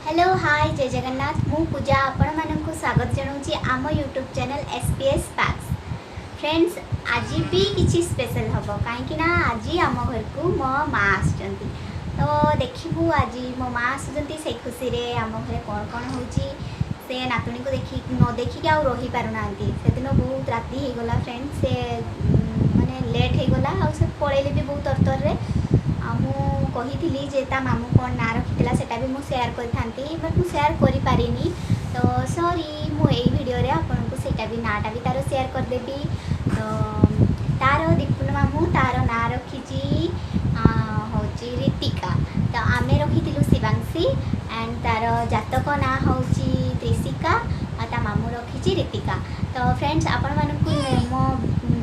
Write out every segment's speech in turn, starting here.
Hello hi जय जगन्नाथ मु पूजा आपण मानक स्वागत जनाऊँगी आम YouTube channel SPS PACS. Friends आज भी किसी स्पेशल हम कहीं आज आम घर को मो माँ आसुँच तो देखू आज मो माँ आसुँच से खुशी रे आम घर कौन कौन हो से नातुणी को देखी न देखिक आ रही पारना से दिन बहुत राति हो गला फ्रेंड्स से माने लेट हो गला आ पलैले भी बहुत तरतर मुझी जे ता मामू कौन ना रखी से भी मुझे सेयार करी बट मुझे सेयार करी पारिनी तो सॉरी मुझे वीडियो रे आपन को सेटा भी नाटा भी तार सेयार करदेवी। तो तार दीपुन मामू तार ना रखी हूँ ऋतिका तो आमे रखी शिवांशी एंड तार जातक ना हूँ त्रिशिका ता मामू रखी ऋतिका। तो फ्रेंड्स आपण मानक मो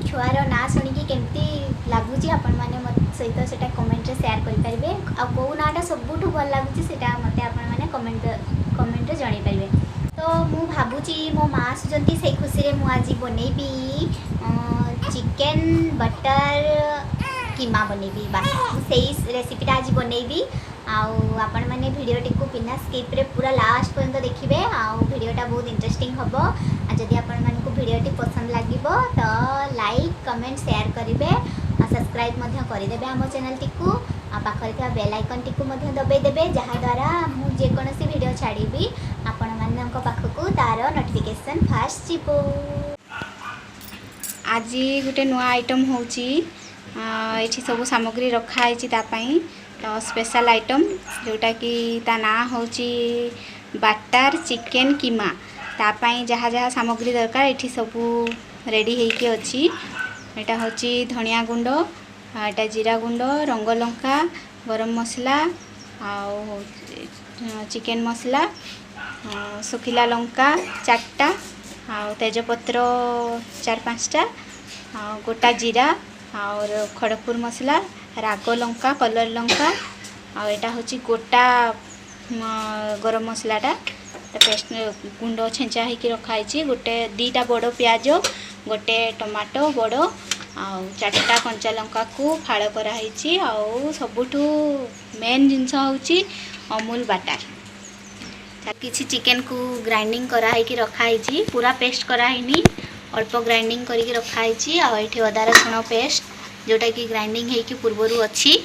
छुआर ना शुणिकी केमती लगुच आपण मैंने मत सहित से कमेंट सेयार करेंगे आ कौ नाटा सबुठ भल लगुच मत आपने कमेंट जनईपारे। तो मु भावुची मो माँ आसुँच से खुशी रे मु आज बनैबी चिकेन बटर कीमा बनैबी बास से रेसिपीटा आज बनैबी आपण मैंने वीडियोटी को बिना स्किप रे पूरा लास्ट पर्यंत देखिए वीडियोटा बहुत इंटरेस्टिंग हम जदि आपण मानक वीडियोटी पसंद लगे तो लाइक कमेंट शेयर करेंगे सब्सक्राइब करदे आम चैनल टी को पाखरे था बेल आइकन टी को दबाईदेवे जहाँद्वारा मुझे जेकोसी वीडियो छाड़ी आपण मान पाखक तार नोटिफिकेशन फास्ट जीवो। आज गोटे नुआ आइटम होची ये सब सामग्री रखाई तो स्पेशल आइटम जोटा कि ता ना होची बाटर चिकेन कीमा तापाई जहाँ जहाँ सामग्री दरकार ये सब रेडी होके अच्छी यहाँ होची धनिया गुंड यहाँ जीरा गुंड रंग लंका गरम मसला आउ चिकेन मसला सुखिला लंका 4टा आउ तेजपत्र 4-5टा गोटा जीरा और खड़गपुर मसला राग लंका कलर लंका आ यहाँ हूँ गोटा गरम मसलाटा पेस्ट गुंड छेंचा होकर रखाई गोटे 2टा बड़ प्याज गोटे टमाटो बड़ आउ 4टा कंचा लंका को फाड़ कराई आउ सबुठु मेन जिनस हूँ अमूल बाटर किसी चिकेन को ग्राइंडिंग कराई रखाई पूरा पेस्ट कराइनी अल्प ग्राइंडिंग करके रखाई आ ये अदा रसुण पेस्ट जोटा कि ग्राइंडिंग होगी पूर्वर अच्छी।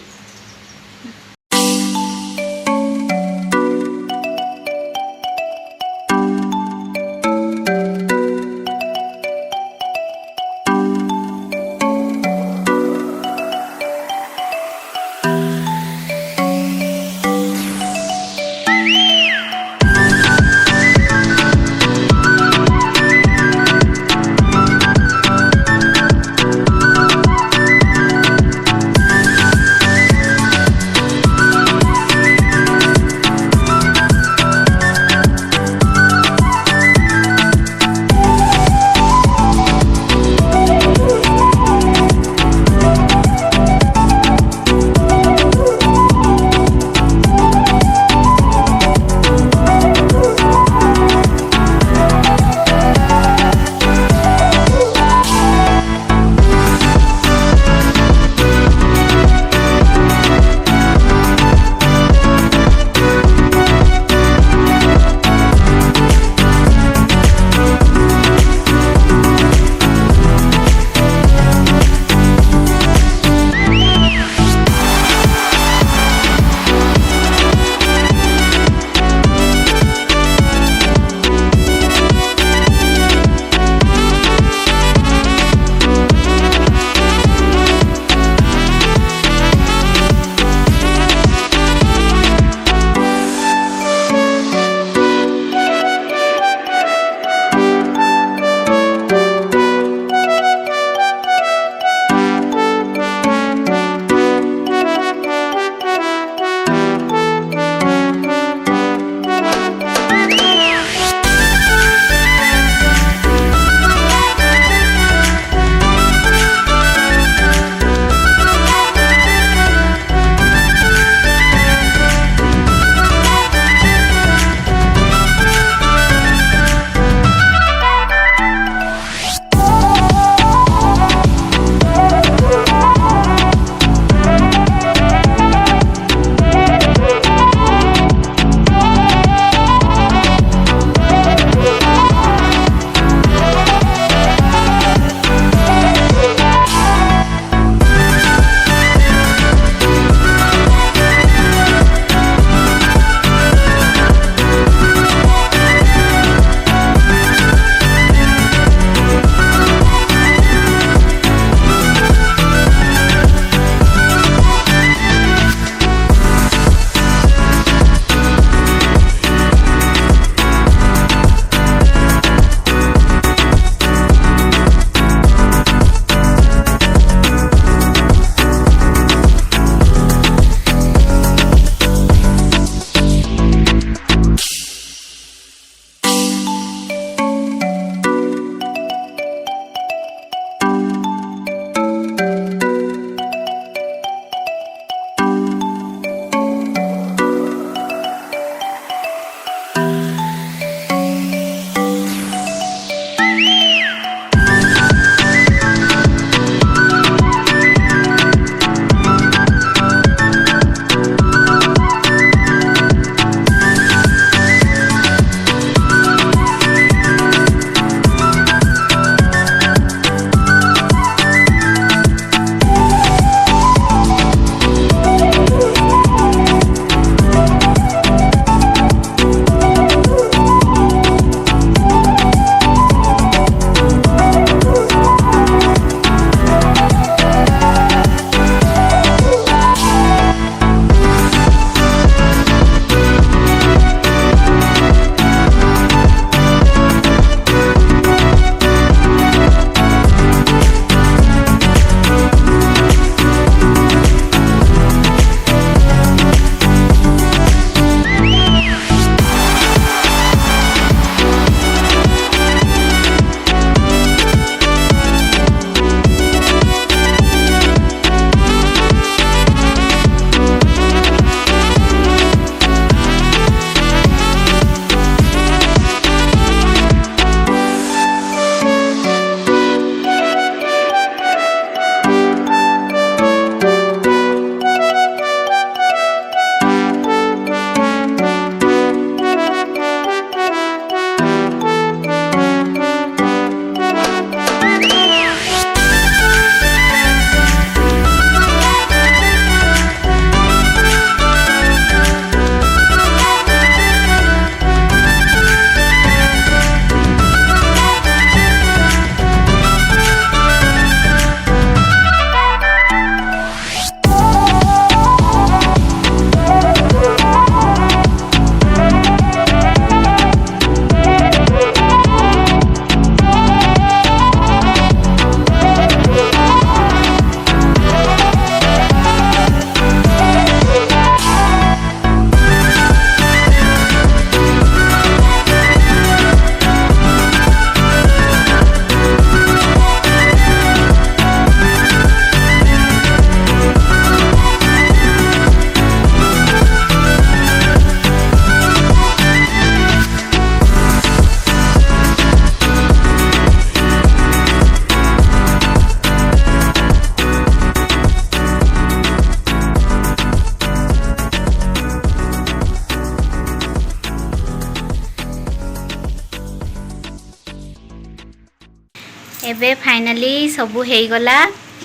एबे फाइनाली सबू हो गला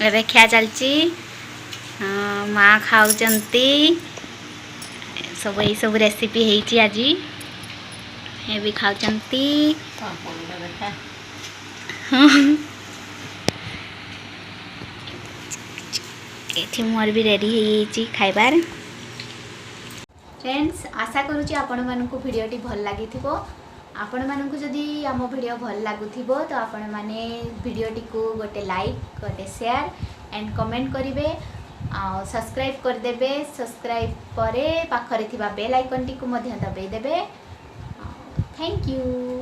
एबे खिया चलची माँ खाऊचंती सब यही सब रेसिपी होती आज ये भी खाऊचंती एठी मोर भी रेडी हो खाइबार। फ्रेंड्स आशा करुँची आपण मानकु भिडियोटी भल लगी आपण मानकु जदि आम भिडियो भल लगुथिबो तो आपण माने भिडियोटी को गोटे लाइक गोटे शेयर एंड कमेंट करेंगे सब्सक्राइब करदेवे सब्सक्राइब पर पाखरे थिबा बेल आइकन टी को दबाई देबे। Thank you.